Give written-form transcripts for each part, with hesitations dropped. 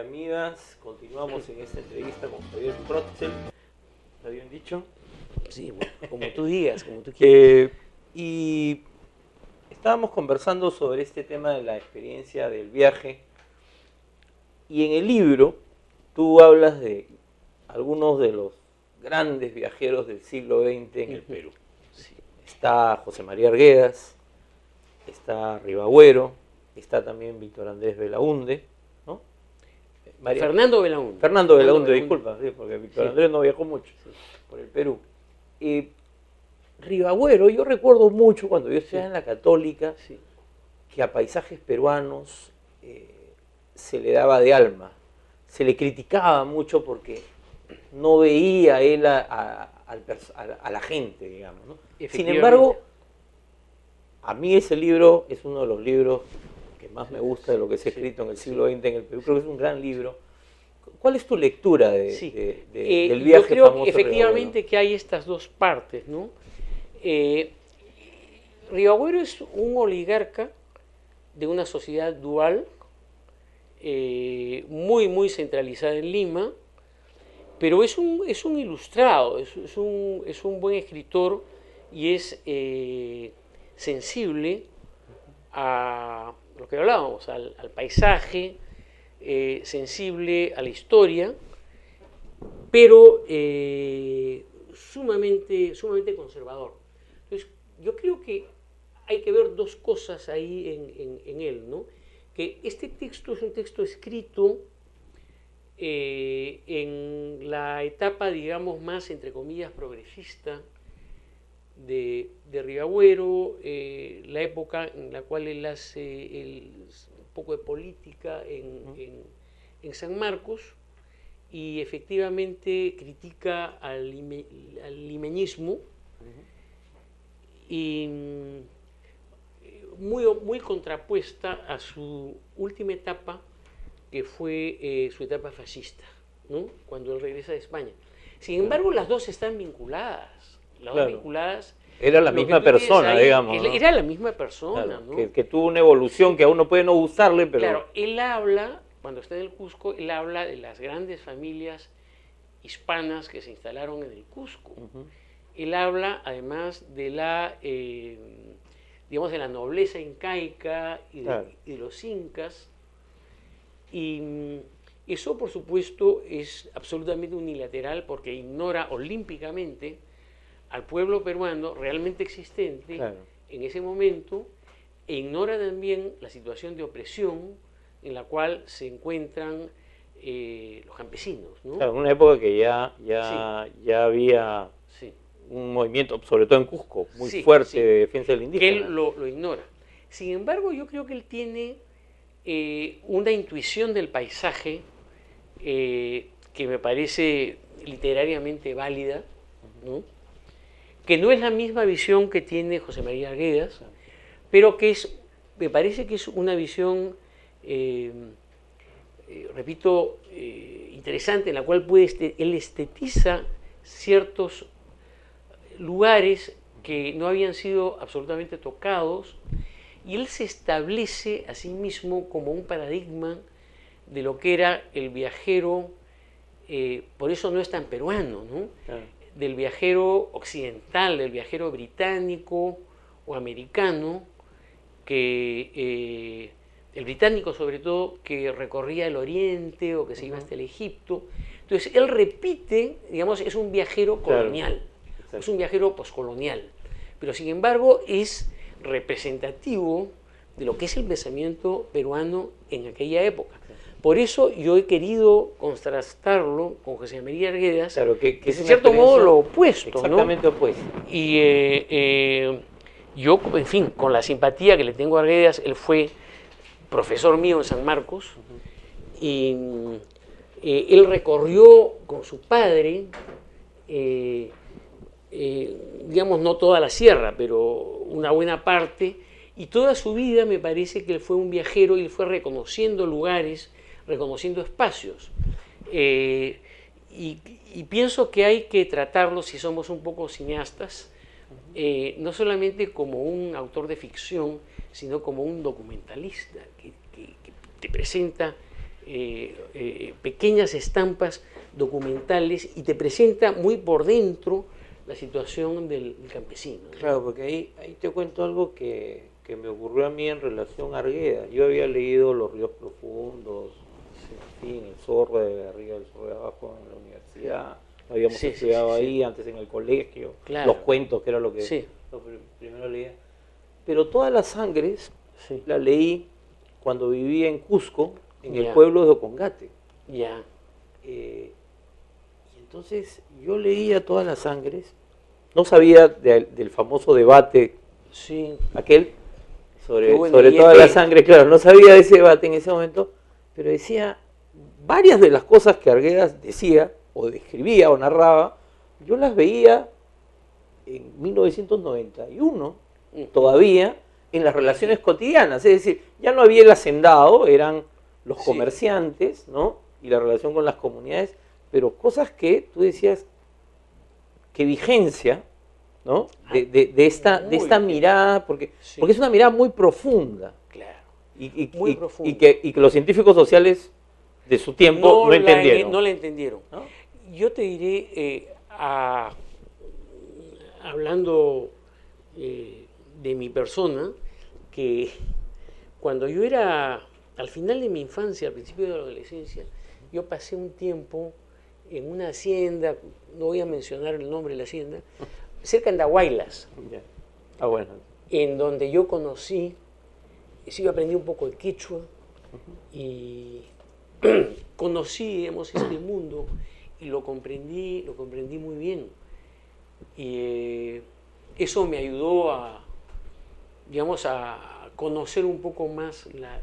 amigas, continuamos en esta entrevista con Javier Protzel, ¿está bien dicho? Sí, bueno, como tú digas, como tú quieras. Y estábamos conversando sobre este tema de la experiencia del viaje, y en el libro tú hablas de algunos de los grandes viajeros del siglo XX en el Perú. Sí. Está José María Arguedas, está Ribagüero, está también Víctor Andrés Belaúnde, ¿no? Fernando Belaúnde. Fernando Belaúnde, disculpa, sí, porque Víctor Andrés no viajó mucho por el Perú. Ribagüero, yo recuerdo mucho cuando yo estudiaba en la Católica, que a paisajes peruanos se le daba de alma, se le criticaba mucho porque no veía él a la gente, digamos, ¿no? Sin embargo, a mí ese libro es uno de los libros que más me gusta de lo que se ha escrito en el siglo XX en el Perú. Creo que es un gran libro. ¿Cuál es tu lectura del viaje yo creo famoso? Efectivamente que hay estas dos partes, ¿no? Ribagüero es un oligarca de una sociedad dual, muy centralizada en Lima, pero es un ilustrado, es un buen escritor y es sensible a lo que hablábamos, al paisaje, sensible a la historia, pero sumamente conservador. Entonces, yo creo que hay que ver dos cosas ahí en él, ¿no? Que este texto es un texto escrito en la etapa, digamos, más, entre comillas, progresista de Ribagüero, la época en la cual él hace un poco de política en San Marcos, y efectivamente critica al limeñismo, y muy contrapuesta a su última etapa, que fue su etapa fascista, ¿no? Cuando él regresa de España. Sin embargo, las dos están vinculadas. Era la misma persona, ahí, digamos, ¿no? Era la misma persona, claro, ¿no? que tuvo una evolución que a uno puede no gustarle, pero... Claro, él habla, cuando está en el Cusco, él habla de las grandes familias hispanas que se instalaron en el Cusco. Él habla, además, de la, digamos, de la nobleza incaica y de los incas. Y eso, por supuesto, es absolutamente unilateral porque ignora olímpicamente al pueblo peruano realmente existente en ese momento, e ignora también la situación de opresión en la cual se encuentran los campesinos, ¿no? Claro, en una época que ya había un movimiento, sobre todo en Cusco, muy fuerte de defensa del indígena. Que él lo ignora. Sin embargo, yo creo que él tiene una intuición del paisaje que me parece literariamente válida, ¿no? Que no es la misma visión que tiene José María Arguedas, pero que me parece que es una visión, repito, interesante, en la cual él estetiza ciertos lugares que no habían sido absolutamente tocados, y él se establece a sí mismo como un paradigma de lo que era el viajero, por eso no es tan peruano, ¿no? Del viajero occidental, del viajero británico o americano, que el británico sobre todo, que recorría el Oriente o que se iba hasta el Egipto. Entonces él repite, digamos, es un viajero colonial, es un viajero poscolonial, pero sin embargo es representativo de lo que es el pensamiento peruano en aquella época. Por eso yo he querido contrastarlo con José María Arguedas, que es en cierto modo lo opuesto, exactamente, ¿no? Opuesto. Y yo, en fin, con la simpatía que le tengo a Arguedas, él fue profesor mío en San Marcos, y él recorrió con su padre, digamos, no toda la sierra, pero una buena parte, y toda su vida me parece que él fue un viajero y él fue reconociendo lugares, reconociendo espacios. Y pienso que hay que tratarlo, si somos un poco cineastas, no solamente como un autor de ficción, sino como un documentalista que te presenta pequeñas estampas documentales y te presenta muy por dentro la situación del campesino, ¿no? Claro, porque ahí te cuento algo que me ocurrió a mí en relación a Arguedas. Yo había leído Los ríos profundos, en fin, El zorro de arriba, El zorro de abajo en la universidad. Habíamos estudiado ahí, antes en el colegio, claro, los cuentos, que era lo que primero leía. Pero Todas las sangres la leí cuando vivía en Cusco, en el pueblo de Ocongate. Ya. Y entonces yo leía Todas las sangres, no sabía del famoso debate aquel sobre Toda la sangre, claro, no sabía de ese debate en ese momento, pero decía, varias de las cosas que Arguedas decía, o describía, o narraba, yo las veía en 1991, todavía, en las relaciones cotidianas, es decir, ya no había el hacendado, eran los comerciantes, ¿no? Y la relación con las comunidades, pero cosas que tú decías, que vigencia, ¿no? De esta mirada, porque es una mirada muy profunda. Claro. Muy profunda. Y que los científicos sociales de su tiempo no entendieron. No la entendieron. ¿No? Yo te diré, hablando de mi persona, que cuando yo era, al final de mi infancia, al principio de la adolescencia, yo pasé un tiempo en una hacienda, no voy a mencionar el nombre de la hacienda, cerca de Andahuaylas, bueno. en donde yo conocí, yo aprendí un poco de quechua y conocí, digamos, este mundo y lo comprendí muy bien. Y eso me ayudó a conocer un poco más la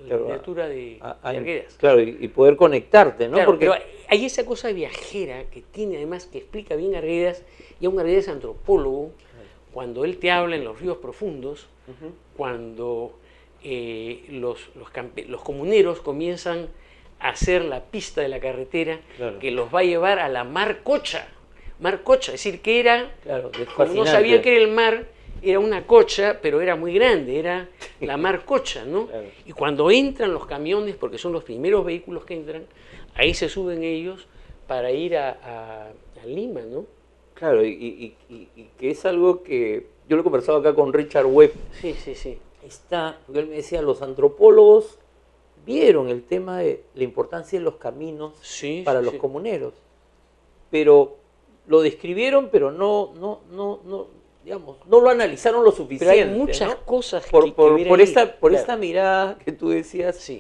literatura de Arguedas. Claro, y poder conectarte, ¿no? Claro, pero hay esa cosa viajera que tiene, además, que explica bien Arguedas, y un Arguedas antropólogo, cuando él te habla en Los ríos profundos, cuando los comuneros comienzan a hacer la pista de la carretera que los va a llevar a la Mar Cocha. Mar Cocha, es decir, que era, como no sabía que era el mar, era una cocha, pero era muy grande, era la Mar Cocha, ¿no? Claro. Y cuando entran los camiones, porque son los primeros vehículos que entran, ahí se suben ellos para ir a Lima, ¿no? Claro, y que es algo que yo lo he conversado acá con Richard Webb. Sí. Porque él me decía, los antropólogos vieron el tema de la importancia de los caminos para los comuneros, pero lo describieron, pero no lo analizaron lo suficiente. Pero hay muchas cosas por esta mirada que tú decías,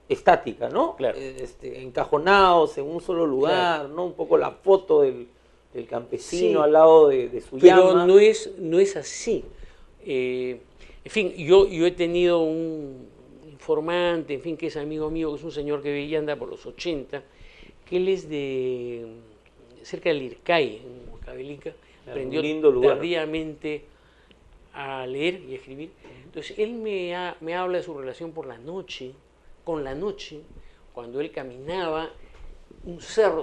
estática, ¿no? Claro. Encajonados en un solo lugar, ¿no? Un poco la foto del campesino al lado de su llama. Pero no es así. En fin, yo he tenido un informante, en fin, que es amigo mío, que es un señor que veía anda por los 80, que él es de cerca del Ircay, en Huancavelica. Aprendió tardíamente a leer y a escribir. Entonces, él me habla de su relación con la noche, cuando él caminaba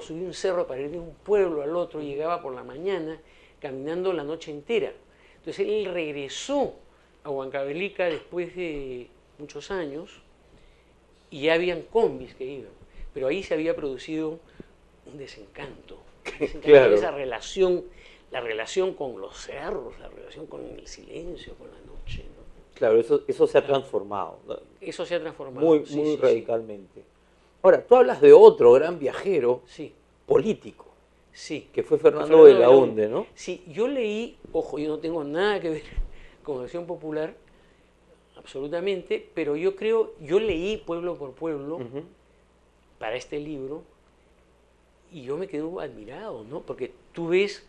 subía un cerro para ir de un pueblo al otro, llegaba por la mañana, caminando la noche entera. Entonces, él regresó a Huancavelica después de muchos años y ya habían combis que iban, pero ahí se había producido un desencanto. Claro. Esa relación, la relación con los cerros, la relación con el silencio, con la noche, ¿no? Claro, eso se ha transformado. Eso se ha transformado. Muy radicalmente. Ahora, tú hablas de otro gran viajero político, que fue Fernando Belaúnde, ¿no? Sí, yo leí, ojo, yo no tengo nada que ver con Acción Popular, absolutamente, pero yo leí Pueblo por Pueblo para este libro, y yo me quedé admirado, ¿no? Porque tú ves,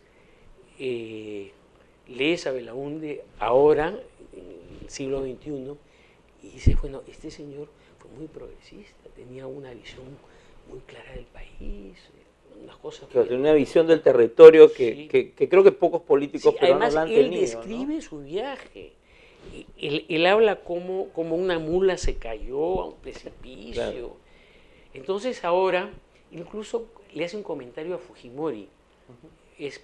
lees a Belaúnde ahora, en el siglo XXI, y dices, bueno, este señor fue muy progresista, tenía una visión muy clara del país, unas cosas... Claro, tiene una visión del territorio que creo que pocos políticos peruanos la han tenido. Además, él describe su viaje. Él habla como una mula se cayó a un precipicio. Claro. Entonces ahora, incluso le hace un comentario a Fujimori.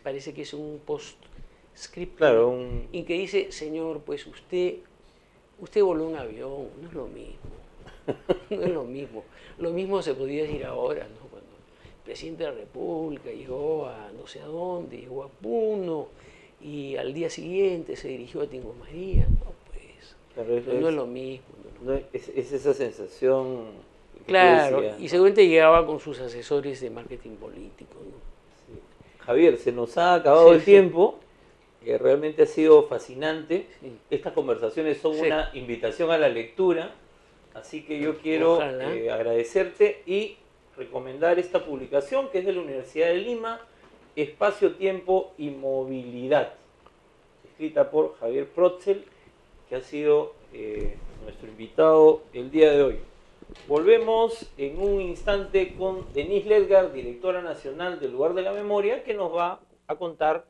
Parece que es un postscript. Claro, y que dice, señor, pues usted voló en avión, no es lo mismo. No es lo mismo. Lo mismo se podía decir ahora, ¿no? Cuando el presidente de la República llegó a no sé a dónde, llegó a Puno y al día siguiente se dirigió a Tingo María. No, pues, Claro, no es lo mismo. No es lo mismo. es esa sensación que tú Claro, decías, y ¿no? seguramente llegaba con sus asesores de marketing político, ¿no? Sí. Javier, se nos ha acabado Sí, el tiempo, que realmente ha sido fascinante. sí, Estas conversaciones son sí. una invitación a la lectura, así que yo quiero Ojalá. agradecerte y recomendar esta publicación que es de la Universidad de Lima, Espacio, Tiempo y Movilidad, escrita por Javier Protzel, que ha sido nuestro invitado el día de hoy. Volvemos en un instante con Denise Ledgar, directora nacional del Lugar de la Memoria, que nos va a contar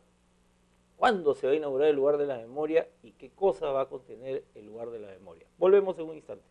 cuándo se va a inaugurar el Lugar de la Memoria y qué cosa va a contener el Lugar de la Memoria. Volvemos en un instante.